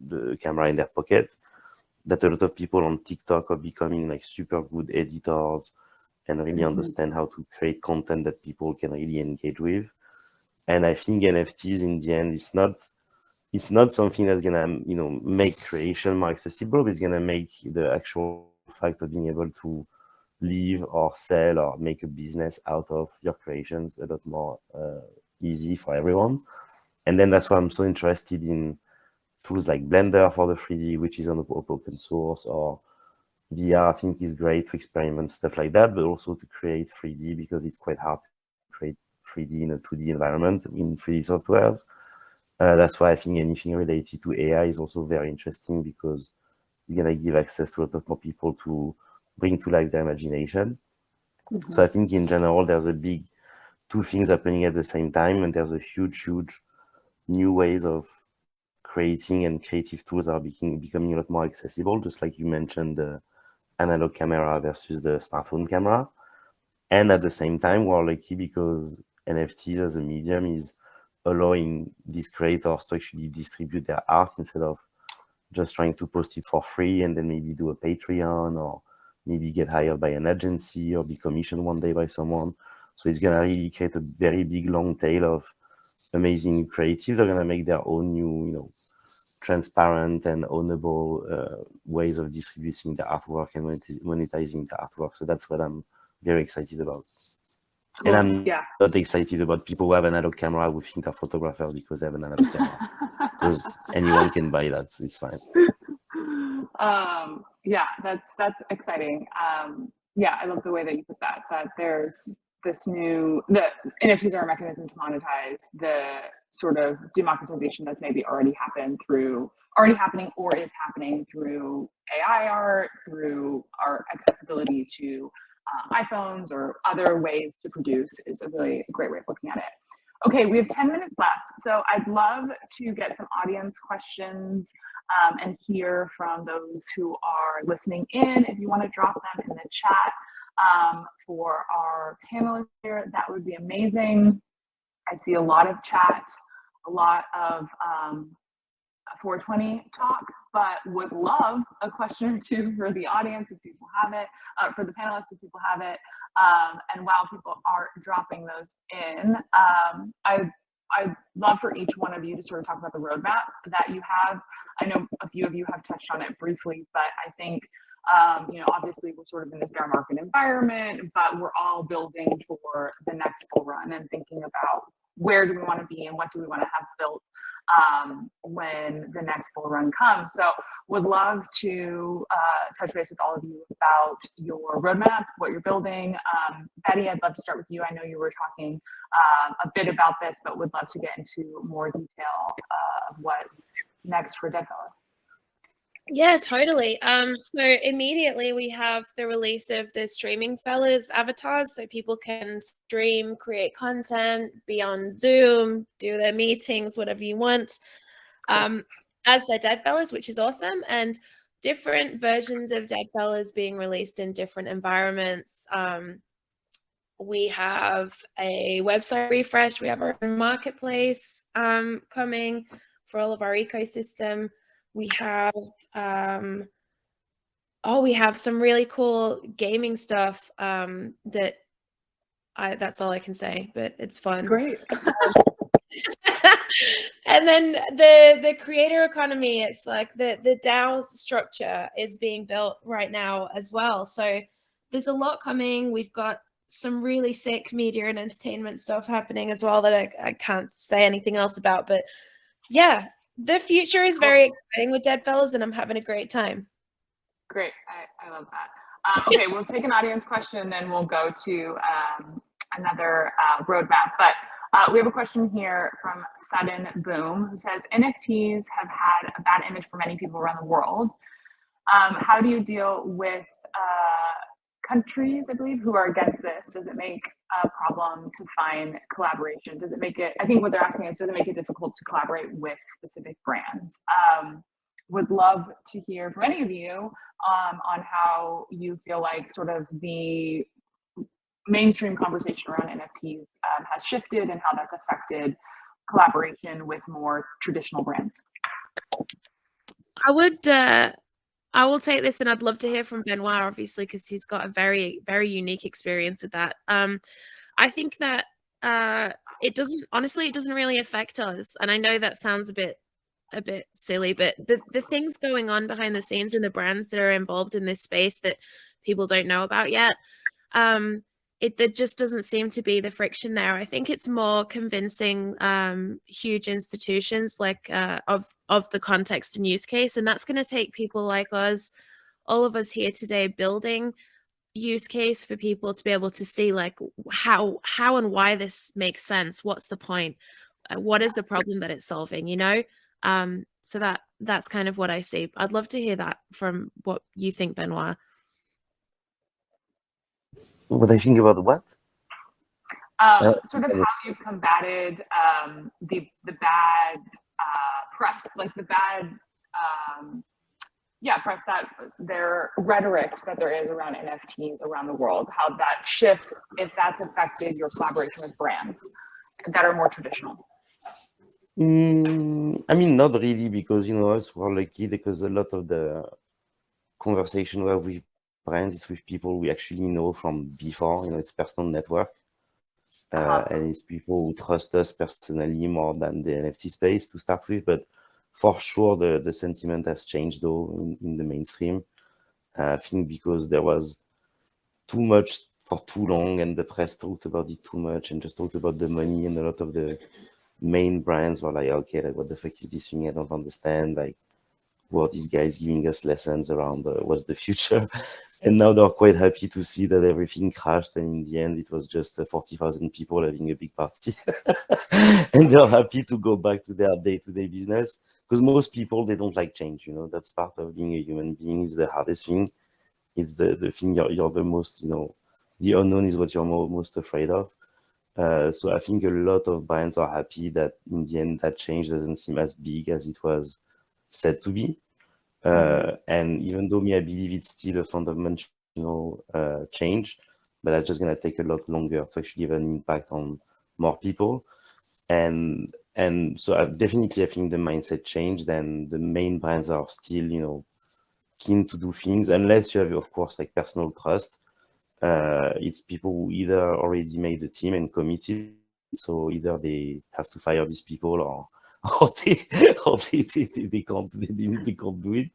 the camera in their pocket. That a lot of people on TikTok are becoming like super good editors and really understand how to create content that people can really engage with. And I think NFTs in the end, it's not something that's gonna, make creation more accessible, but it's gonna make the actual fact of being able to live or sell or make a business out of your creations a lot more easy for everyone. And then that's why I'm so interested in tools like Blender for the 3D, which is on open source, or VR, I think is great to experiment stuff like that, but also to create 3D, because it's quite hard to create 3D in a 2D environment in 3D softwares. That's why I think anything related to AI is also very interesting, because it's going to give access to a lot more people to bring to life their imagination. So I think in general, there's a big two things happening at the same time, and there's a huge new ways of creating, and creative tools are becoming a lot more accessible, just like you mentioned, the analog camera versus the smartphone camera. And at the same time, we're lucky because NFTs as a medium is allowing these creators to actually distribute their art instead of just trying to post it for free and then maybe do a Patreon or maybe get hired by an agency or be commissioned one day by someone. So it's gonna really create a very big long tail of amazing creatives. They're gonna make their own new, you know, transparent and ownable ways of distributing the artwork and monetizing the artwork. So that's what I'm very excited about. And I'm not excited about people who have an analog camera who think they're photographers because they have an analog camera. Because anyone can buy that, so it's fine. Yeah, that's exciting. Yeah, I love the way that you put that. That there's this the NFTs are a mechanism to monetize the sort of democratization that's maybe already happening or is happening through AI art, through our accessibility to iPhones or other ways to produce is a really great way of looking at it. Okay, we have 10 minutes left, so I'd love to get some audience questions and hear from those who are listening in. If you want to drop them in the chat for our panelists here, that would be amazing. I see a lot of chat, a lot of 420 talk, but would love a question or two for the audience if people have it, for the panelists if people have it. And while people are dropping those in, I'd love for each one of you to sort of talk about the roadmap that you have. I know a few of you have touched on it briefly, but I think, you know, obviously we're sort of in this bear market environment, but we're all building for the next bull run and thinking about where do we want to be and what do we want to have built when the next bull run comes. So would love to touch base with all of you about your roadmap, what you're building. Betty, I'd love to start with you. I know you were talking a bit about this, but would love to get into more detail of what's next for Deadfellaz. Yeah, totally. So immediately we have the release of the streaming fellas avatars, so people can stream, create content, be on Zoom, do their meetings, whatever you want, as their Deadfellaz, which is awesome. And different versions of Deadfellaz being released in different environments. We have a website refresh. We have our marketplace coming for all of our ecosystem. We have we have some really cool gaming stuff that's all I can say, but it's fun. Great. And then the creator economy, it's like the DAO structure is being built right now as well. So there's a lot coming. We've got some really sick media and entertainment stuff happening as well that I can't say anything else about, but yeah. The future is very exciting with Deadfellaz, and I'm having a great time. Great, I love that. Okay, we'll take an audience question, and then we'll go to another roadmap. But we have a question here from Sudden Boom, who says, NFTs have had a bad image for many people around the world. How do you deal with countries, I believe, who are against this? Does it make a problem to find collaboration? Does it make it, I think what they're asking is, does it make it difficult to collaborate with specific brands? Would love to hear from any of you on how you feel like sort of the mainstream conversation around NFTs has shifted and how that's affected collaboration with more traditional brands. I will take this, and I'd love to hear from Benoit, obviously, because he's got a very, very unique experience with that. I think that it doesn't really affect us. And I know that sounds a bit silly, but the things going on behind the scenes and the brands that are involved in this space that people don't know about yet, there just doesn't seem to be the friction there. I think it's more convincing huge institutions like of the context and use case, and that's going to take people like us, all of us here today, building use case for people to be able to see like how and why this makes sense. What's the point? What is the problem that it's solving? You know, so that's kind of what I see. I'd love to hear that from what you think, Benoit. What I think about what? Sort of how you've combated the bad press, like the bad press, that their rhetoric that there is around NFTs around the world, how that shift, if that's affected your collaboration with brands that are more traditional. I mean, not really, because us were lucky because a lot of the conversation we have with brands is with people we actually know from before. It's personal network, and it's people who trust us personally more than the NFT space to start with. But for sure, the sentiment has changed though in the mainstream. I think because there was too much for too long, and the press talked about it too much and just talked about the money, and a lot of the main brands were like, okay, like, what the fuck is this thing? I don't understand. Like, what these guys giving us lessons around what's the future? And now they're quite happy to see that everything crashed, and in the end, it was just 40,000 people having a big party. And they're happy to go back to their day-to-day business, because most people, they don't like change. That's part of being a human being. Is the hardest thing. It's the thing you're the most, the unknown is what you're most afraid of. So I think a lot of brands are happy that in the end that change doesn't seem as big as it was said to be. And even though I believe it's still a fundamental change, but that's just gonna take a lot longer to actually have an impact on more people. And so I think the mindset changed, and the main brands are still keen to do things, unless you have, of course, like personal trust. It's people who either already made the team and committed, so either they have to fire these people, or they can't do it.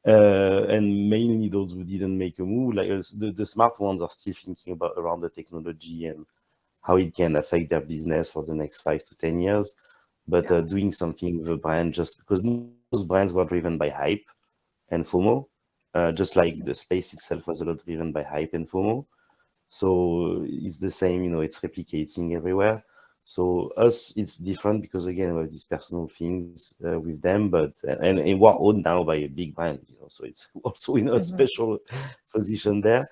And mainly those who didn't make a move, like the smart ones are still thinking about around the technology and how it can affect their business for the next 5 to 10 years. But doing something with a brand, just because most brands were driven by hype and FOMO, just like the space itself was a lot driven by hype and FOMO. So it's the same, it's replicating everywhere. So us, it's different because again, we have these personal things with them, but and we're owned now by a big brand, so it's also a special position there.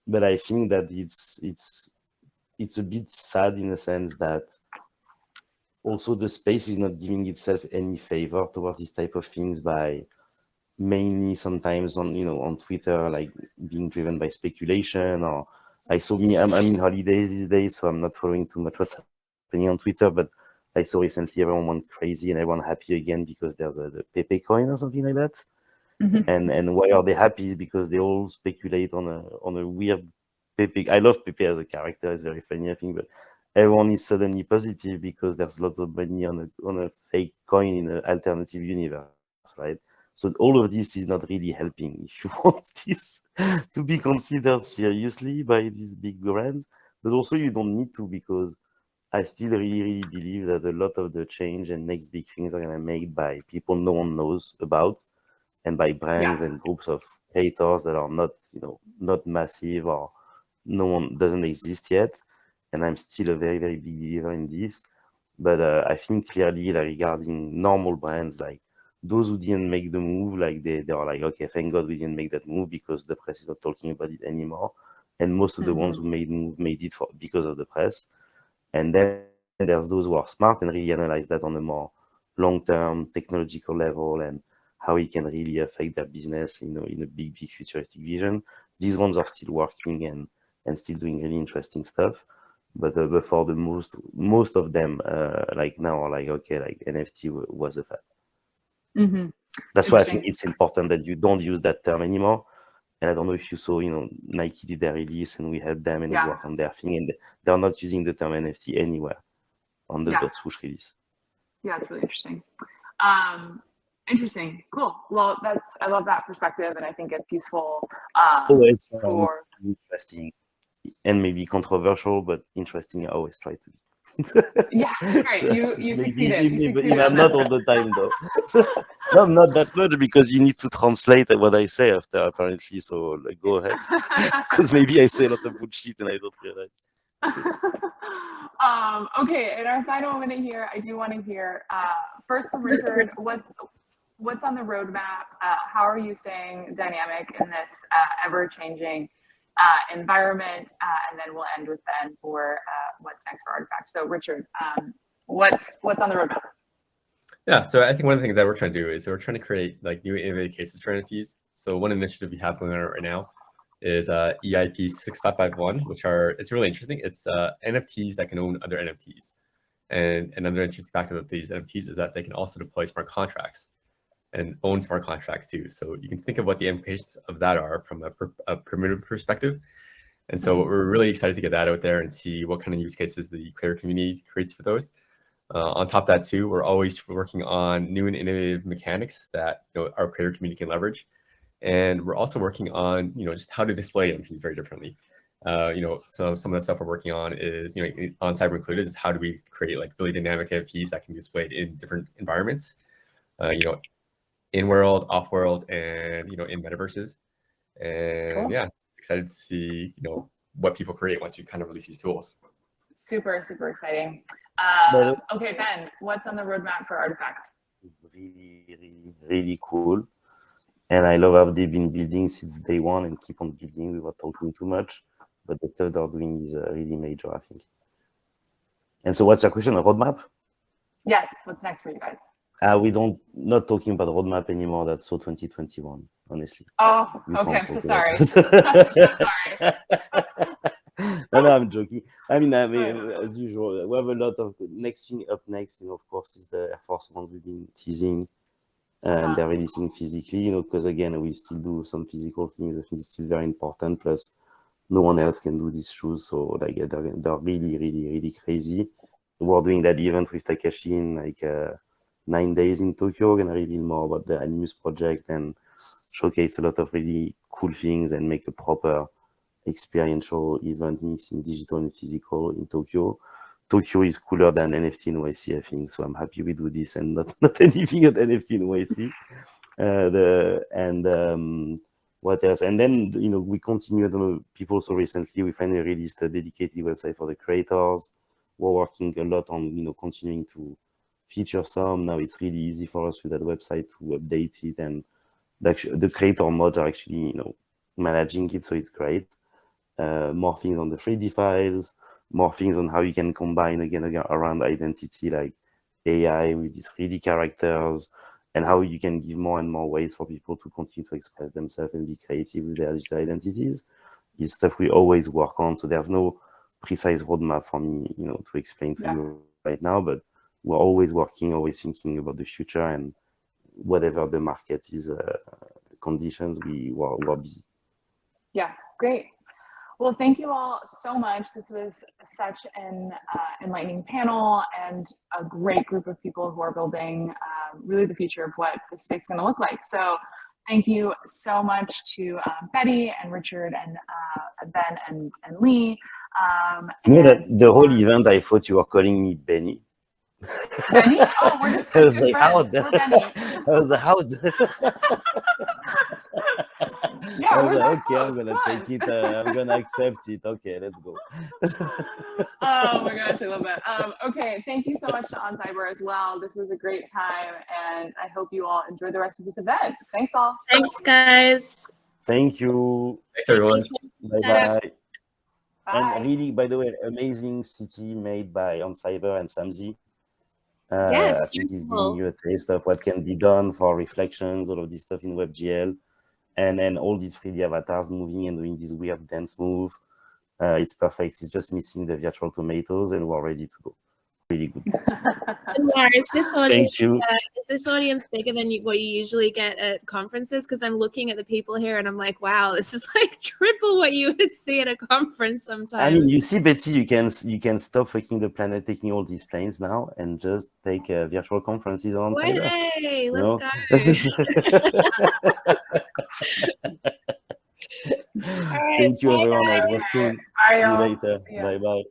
But I think that it's a bit sad in a sense that also the space is not giving itself any favor towards this type of things by mainly sometimes on Twitter, like being driven by speculation. Or I'm in holidays these days, so I'm not following too much what's happening on Twitter, but I saw recently everyone went crazy and everyone happy again because there's the Pepe coin or something like that. And why are they happy? Is because they all speculate on a weird Pepe. I love Pepe as a character; it's very funny, I think. But everyone is suddenly positive because there's lots of money on a fake coin in an alternative universe, right? So all of this is not really helping if you want this to be considered seriously by these big brands. But also you don't need to, because I still really believe that a lot of the change and next big things are gonna made by people no one knows about, and by brands and groups of creators that are not massive, or no one doesn't exist yet. And I'm still a very, very big believer in this. But I think clearly, like, regarding normal brands, like those who didn't make the move, like they are like, okay, thank God we didn't make that move because the press is not talking about it anymore. And most of the ones who made move made it because of the press. And then there's those who are smart and really analyze that on a more long-term technological level and how it can really affect their business, in a big futuristic vision. These ones are still working and still doing really interesting stuff. But for the most of them, like now are like, okay, like NFT was a fad. That's why I think it's important that you don't use that term anymore. And I don't know if you saw, Nike did their release and we helped them and work on their thing, and they're not using the term NFT anywhere on the .swoosh release. Yeah, it's really interesting. Interesting, cool. Well, I love that perspective, and I think it's useful Always for interesting and maybe controversial, but interesting. I always try to be. Yeah, great. So You succeeded. You succeeded. I'm not all the time though. No, not that much, because you need to translate what I say after, apparently. So like, go ahead, because maybe I say a lot of bullshit and I don't realize. Okay, in our final minute here, I do want to hear first from Richard. What's on the roadmap? How are you staying dynamic in this ever-changing environment? And then we'll end with Ben for what's next for Artifact. So Richard, what's on the roadmap? Yeah, so I think one of the things that we're trying to do is we're trying to create like new innovative cases for NFTs. So one initiative we have going on right now is EIP 6551, it's really interesting. It's NFTs that can own other NFTs. And another interesting factor of these NFTs is that they can also deploy smart contracts and own smart contracts too. So you can think of what the implications of that are from a primitive perspective. And so we're really excited to get that out there and see what kind of use cases the creator community creates for those. On top of that too, we're always working on new and innovative mechanics that our creator community can leverage. And we're also working on just how to display NFTs very differently. So some of the stuff we're working on is, on cyber included, is how do we create like really dynamic NFTs that can be displayed in different environments, in world, off world, and in metaverses. And Cool. yeah, excited to see what people create once you kind of release these tools. Super, super exciting. Okay, Ben, what's on the roadmap for Artifact? It's really, really, really cool. And I love how they've been building since day one and keep on building without talking too much. But the stuff they're doing is really major, I think. And so what's your question, a roadmap? Yes, what's next for you guys? We not talking about roadmap anymore. That's so 2021, honestly. Oh, You okay, I'm can't so talk sorry. about it. Sorry. No, I'm joking. I mean, as usual, we have a lot of next thing up next, of course, is the Air Force ones we've been teasing. And they're releasing physically, because again, we still do some physical things. I think it's still very important. Plus, no one else can do these shoes, so like they're really, really, really crazy. We're doing that event with Takashi in like 9 days in Tokyo. We're gonna reveal more about the Animus project and showcase a lot of really cool things and make a proper experiential event mixing digital and physical in Tokyo. Tokyo is cooler than NFT NYC, I think. So I'm happy we do this and not anything at NFT NYC. What else? And then, we continue. I don't know, people so recently, we finally released a dedicated website for the creators. We're working a lot on, continuing to feature some. Now it's really easy for us with that website to update it. And the creator mods are actually, managing it. So it's great. More things on the 3D files. More things on how you can combine again around identity, like AI with these 3D characters, and how you can give more and more ways for people to continue to express themselves and be creative with their digital identities. It's stuff we always work on. So there's no precise roadmap for me, to explain to you right now, but we're always working, always thinking about the future, and whatever the market is conditions, we're busy. Yeah, great. Well, thank you all so much. This was such an enlightening panel and a great group of people who are building really the future of what this space is going to look like. So thank you so much to Betty and Richard and Ben and Lee. That the whole event, I thought you were calling me Benny. Benny? Oh, we're just I was good like, friends. We're Benny. I was like, how? Yeah, I was we're like, that okay, I'm close. gonna take it. I'm gonna accept it. Okay, let's go. Oh my gosh, I love that. Okay, thank you so much to oncyber as well. This was a great time, and I hope you all enjoy the rest of this event. Thanks all. Thanks, guys. Thank you. Thanks, everyone. Bye Bye. bye. Bye. And really, by the way, amazing city made by oncyber and Samzi. Yes, I think he's beautiful. giving you a taste of what can be done for reflections, all of this stuff in WebGL, and then all these 3D avatars moving and doing this weird dance move. It's perfect. It's just missing the virtual tomatoes, and we're ready to go. Really good. Anwar, is this audience, Thank you. is this audience bigger than what you usually get at conferences? Because I'm looking at the people here and I'm like, wow, this is like triple what you would see at a conference sometimes. I mean, you see, Betty, you can stop fucking the planet, taking all these planes now, and just take virtual conferences on cyber. Hey, let's go. Thank you, everyone. It was cool. Bye, See you y'all. later. Yeah. Bye bye.